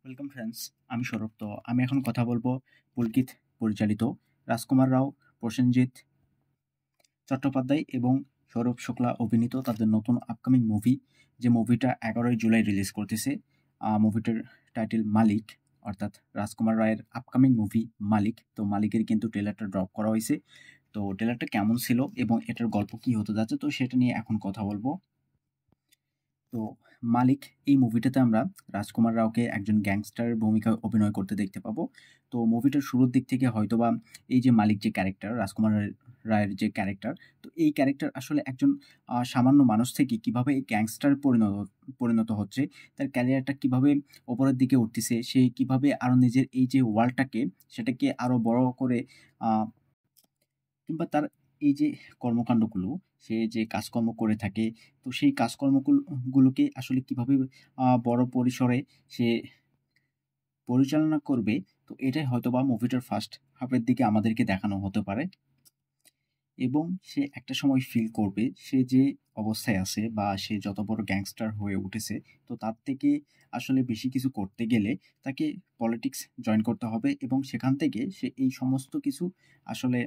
Welcome friends, আমি সৌরভ। তো আমি এখন কথা বলবো পুলকিত পরিচালিত রাজকুমার রাও, প্রসেনজিৎ চট্টোপাধ্যায় এবং সৌরভ শুক্লা অভিনীত তাদের নতুন আপকামিং মুভি, যে মুভিটা 11ই জুলাই রিলিজ করতেছে। মুভিটার টাইটেল মালিক, অর্থাৎ রাজকুমার রায়ের আপকামিং মুভি মালিক। তো মালিকের কিন্তু ট্রেলারটা ড্রপ করা হয়েছে। তো ট্রেলারটা কেমন ছিল এবং এটার গল্প কি হতে যাচ্ছে, তো সেটা নিয়ে এখন কথা বলবো। তো মালিক এই মুভিটাতে আমরা রাজকুমার রাওকে একজন গ্যাংস্টারের ভূমিকায় অভিনয় করতে দেখতে পাবো। তো মুভিটার শুরুর দিক থেকে হয়তোবা এই যে মালিক যে ক্যারেক্টার, রাজকুমার রায়ের যে ক্যারেক্টার, তো এই ক্যারেক্টার আসলে একজন সামান্য মানুষ থেকে কিভাবে এই গ্যাংস্টার পরিণত হচ্ছে, তার ক্যারিয়ারটা কিভাবে ওপরের দিকে উঠতেছে, সে কিভাবে আরও নিজের এই যে ওয়ার্ল্ডটাকে সেটাকে আরও বড় করে কিংবা তার এই যে কর্মকাণ্ডগুলো, সে যে কাজকর্ম করে থাকে, তো সেই কাজকর্মগুলোকে আসলে কিভাবে বড় পরিসরে সে পরিচালনা করবে, তো এটাই হয়তোবা মুভিটার ফার্স্ট হাফের দিকে আমাদেরকে দেখানো হতে পারে। এবং সে একটা সময় ফিল করবে সে যে অবস্থায় আছে বা সে যত বড় গ্যাংস্টার হয়ে উঠেছে, তো তার থেকে আসলে বেশি কিছু করতে গেলে তাকে পলিটিক্স জয়েন করতে হবে এবং সেখান থেকে সে এই সমস্ত কিছু আসলে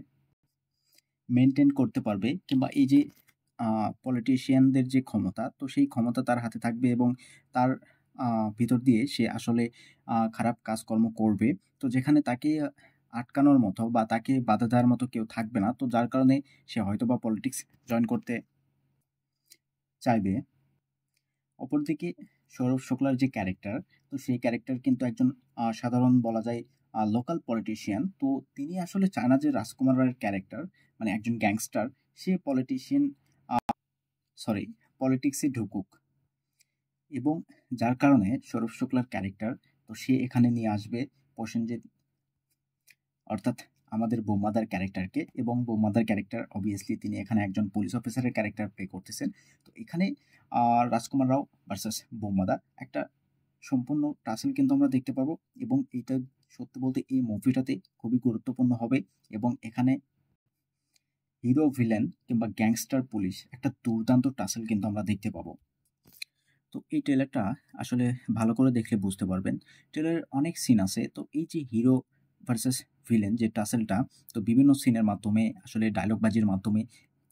মেনটেন করতে পারবে, কিংবা এই যে পলিটিশিয়ানদের যে ক্ষমতা, তো সেই ক্ষমতা তার হাতে থাকবে এবং তার ভিতর দিয়ে সে আসলে খারাপ কাজকর্ম করবে। তো যেখানে তাকে আটকানোর মতো বা তাকে বাধা দেওয়ার মতো কেউ থাকবে না, তো যার কারণে সে হয়তোবা পলিটিক্স জয়েন করতে চাইবে। অপরদিকে সৌরভ শুক্লার যে ক্যারেক্টার, তো সেই ক্যারেক্টার কিন্তু একজন সাধারণ বলা যায় লোকাল পলিটিশিয়ান। তো তিনি আসলে চায় না যে রাজকুমার রায়ের ক্যারেক্টার, মানে একজন গ্যাংস্টার, সে পলিটিক্সে ঢুকুক। এবং যার কারণে সৌরভ শুক্লার ক্যারেক্টার, তো সে এখানে নিয়ে আসবে প্রসেনজিৎ, অর্থাৎ আমাদের বোম্মাদার ক্যারেক্টারকে। এবং বোম্মাদার ক্যারেক্টার অবভিয়াসলি তিনি এখানে একজন পুলিশ অফিসারের ক্যারেক্টার প্লে করতেছেন। তো এখানে রাজকুমার রাও ভার্সেস বোম্মাদা একটা সম্পূর্ণ টাসেল কিন্তু আমরা দেখতে পাবো। এবং এইটা সত্যি বলতে এই মুভিটাতে খুবই গুরুত্বপূর্ণ হবে। এবং এখানে হিরো ভিলেন কিংবা গ্যাংস্টার পুলিশ একটা দুর্দান্ত টাসেল কিন্তু আমরা দেখতে পাবো। তো এই ট্রেলারটা আসলে ভালো করে দেখলে বুঝতে পারবেন। ট্রেলারের অনেক সিন আছে। তো এই যে হিরো ভার্সেস ভিলেন যে টাসেলটা, তো বিভিন্ন সিনের মাধ্যমে আসলে ডায়লগবাজির মাধ্যমে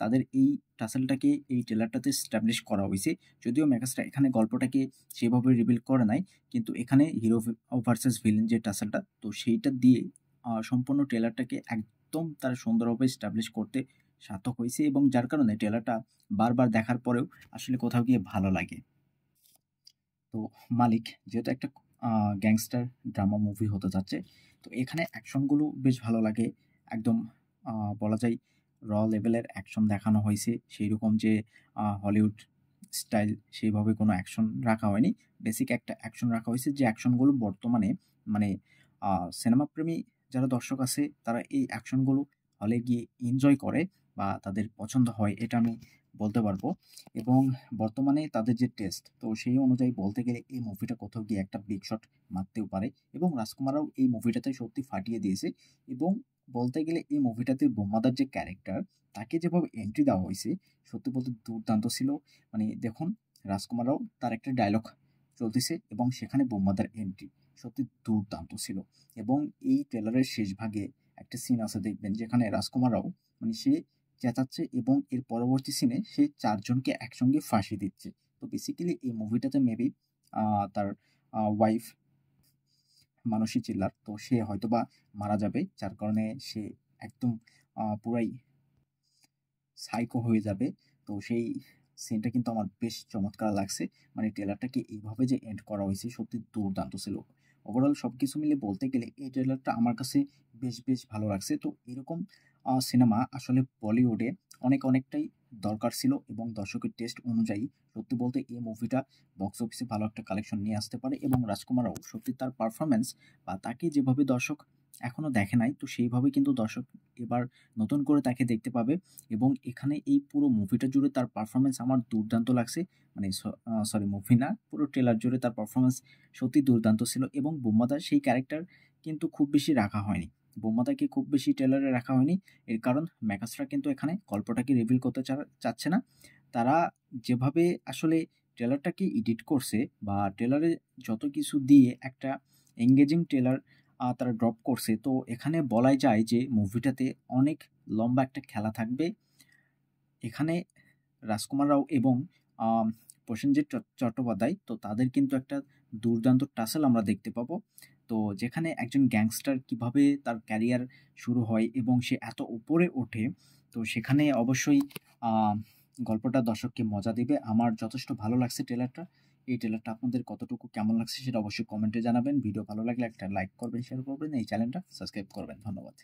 তাদের এই টাসেলটাকে এই ট্রেলারটাতে স্টাবলিশ করা হয়েছে। যদিও মেগাস্টার এখানে গল্পটাকে সেভাবে রিভিল করে নাই, কিন্তু এখানে হিরো ভার্সেস ভিলেন যে টাসেলটা, তো সেইটা দিয়ে সম্পূর্ণ ট্রেলারটাকে একদম তারা সুন্দরভাবে স্টাবলিশ করতে সার্থক হয়েছে। এবং যার কারণে ট্রেলারটা বারবার দেখার পরেও আসলে কোথাও গিয়ে ভালো লাগে। তো মালিক যেহেতু একটা গ্যাংস্টার ড্রামা মুভি হতে যাচ্ছে, তো এখানে অ্যাকশনগুলো বেশ ভালো লাগে। একদম বলা যায় র লেভেলের অ্যাকশন দেখানো হয়েছে। সেই রকম যে হলিউড স্টাইল সেইভাবে কোনো অ্যাকশন রাখা হয়নি। বেসিক একটা অ্যাকশন রাখা হয়েছে, যে অ্যাকশনগুলো বর্তমানে মানে সিনেমাপ্রেমী যারা দর্শক আছে তারা এই অ্যাকশনগুলো হলে গিয়ে এনজয় করে বা তাদের পছন্দ হয়, এটা আমি বলতে পারবো। এবং বর্তমানে তাদের যে টেস্ট, তো সেই অনুযায়ী বলতে গেলে এই মুভিটা কোথাও গিয়ে একটা বিগ শট মারতেও পারে। এবং রাজকুমাররাও এই মুভিটাতে সত্যি ফাটিয়ে দিয়েছে। এবং বলতে গেলে এই মুভিটাতে বোম্মাদার যে ক্যারেক্টার, তাকে যেভাবে এন্ট্রি দেওয়া হয়েছে, সত্যি বলতে দুর্দান্ত ছিল। মানে দেখুন, রাজকুমাররাও তার একটা ডায়লগ চলতেছে এবং সেখানে বোম্মাদার এন্ট্রি সত্যি দুর্দান্ত ছিল। এবং এই ট্রেলারের শেষ ভাগে একটা সিন আছে, দেখবেন, যেখানে রাজকুমাররাও মানে সে চেঁচাচ্ছে এবং এর পরবর্তী সিনে সে 4 জনকে একসঙ্গে ফাঁসি দিচ্ছে। তো বেসিক্যালি এই মুভিটাতে মেবি তার ওয়াইফ মানসী চিল্লার, তো সে হয়তোবা মারা যাবে, যার কারণে সে একদম পুরাই সাইকো হয়ে যাবে। তো সেই সিনটা কিন্তু আমার বেশ চমৎকার লাগছে। মানে ট্রেলারটাকে এইভাবে যে এন্ড করা হয়েছে সত্যি দুর্দান্ত ছিল। ওভারঅল সবকিছু মিলে বলতে গেলে এই ট্রেলারটা আমার কাছে বেশ ভালো লাগছে। তো এরকম সিনেমা আসলে বলিউডে অনেকটাই দরকার ছিল এবং দর্শকের টেস্ট অনুযায়ী সত্যি বলতে এই মুভিটা বক্স অফিসে ভালো একটা কালেকশন নিয়ে আসতে পারে। এবং রাজকুমারও সত্যি তার পারফরম্যান্স বা তাকে যেভাবে দর্শক এখনো দেখে নাই, তো সেইভাবে কিন্তু দর্শক এবার নতুন করে তাকে দেখতে পাবে। এবং এখানে এই পুরো মুভিটা জুড়ে তার পারফরম্যান্স আমার দুর্দান্ত লাগছে। মানে মুভি না, পুরো ট্রেলার জুড়ে তার পারফরম্যান্স সত্যি দুর্দান্ত ছিল। এবং বোম্মাদার সেই ক্যারেক্টার কিন্তু খুব বেশি রাখা হয়নি, বোম্মাদাকে খুব বেশি ট্রেলারে রাখা হয়নি। এর কারণ মেকাসরা কিন্তু এখানে গল্পটাকে রিভিল করতে চাচ্ছে না। তারা যেভাবে আসলে ট্রেলারটাকে এডিট করছে বা ট্রেলারে যত কিছু দিয়ে একটা এঙ্গেজিং ট্রেলার তারা ড্রপ করছে। তো এখানে বলাই যায় যে মুভিটাতে অনেক লম্বা একটা খেলা থাকবে। এখানে রাজকুমার রাও এবং প্রসেনজিৎ চট্টোপাধ্যায় তো তাদের কিন্তু একটা দুর্দান্ত টাসেল আমরা দেখতে পাবো। তো যেখানে একজন গ্যাংস্টার কিভাবে তার ক্যারিয়ার শুরু হয় এবং সে এত উপরে ওঠে, তো সেখানে অবশ্যই গল্পটা দর্শককে মজা দেবে। আমার যথেষ্ট ভালো লাগছে ট্রেলারটা। এই ট্রেলারটা আপনাদের কতটুকু কেমন লাগছে সেটা অবশ্যই কমেন্টে জানাবেন। ভিডিও ভালো লাগলে একটা লাইক করবেন, শেয়ার করবেন, এই চ্যানেলটা সাবস্ক্রাইব করবেন। ধন্যবাদ।